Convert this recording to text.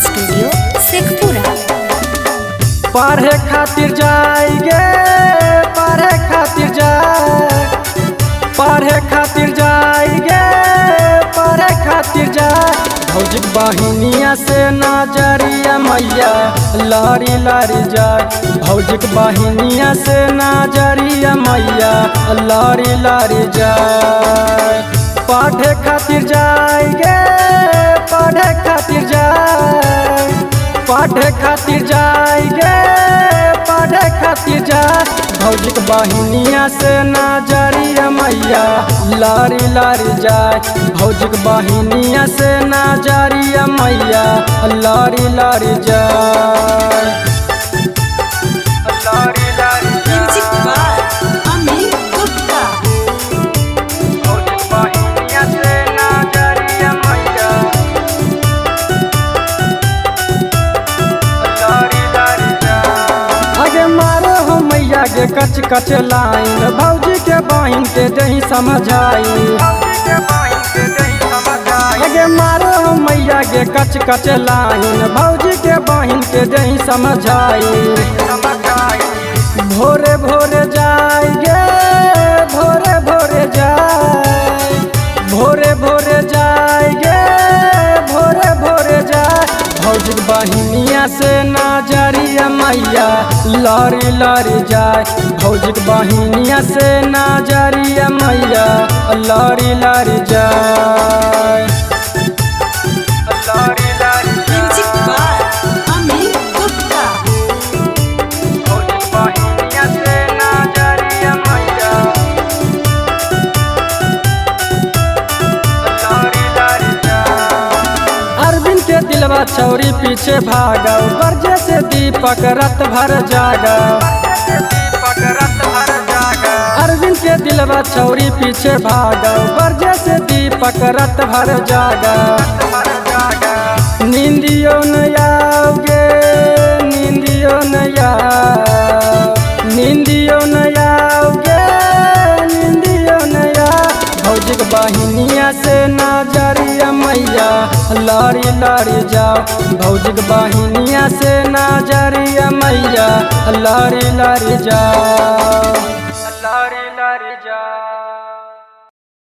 Studio Sheikhpura. पढ़े खातिर जाएंगे, पढ़े खातिर पढ़े खातिर जाएंगे, पढ़े खातिर भौजी बहिनिया से नजरिया मैया लारी लारी जाए। भौजी बहिनिया से नजरिया मैया लारी लारी जाए। पढ़े खातिर जाएंगे, पढ़े खातिर पढ़े खातिर जाएंगे, पढ़े खातिर भौजी बहिनिया से नजरिया मैया लारी लारी जाए। भौजी बहिनिया से नजरिया मैया लारी लारी जाए। लारी लारी म्यूजिक बाय अमित गुप्ता। भौजी बहिनिया से नजरिया मैया लारी लारी जाए। आगे मारो हो मैया के कच कच लाइन, भौजी के बहिन के दही समझाई। आगे मारो हो मैया के कच कच लाइन, भौजी के बहिन के दही समझाई। भोरे भोरे जाएंगे, भोरे भोरे जाए, भोरे भोरे जाएंगे, भोरे भोरे भौजी बहिनिया से नजरिया मैया लारी लारी जाए। भौजी बहिनिया से नजरिया मैया लारी लारी जाए। लारी लारी म्यूजिक बाय अमित गुप्ता। भौजी बहिनिया से नजरिया मैया लारी लारी जाए। अरविंद के दिलवा छौरी पीछे भागो, गर्जे से दीपक रत भर जागो। अरविंद के दिलवा छौरी पीछे भागो, गर्जे से दीपक रत भर जागो। नींदियो न आओगे, नींदियो न नींदियो न आओगे, नींदियो न भौजी बहिनिया से नजरिया मैया लारी लारी जाओ। भौजी बहिनिया से नजरिया मैया लारी लारी जाओ।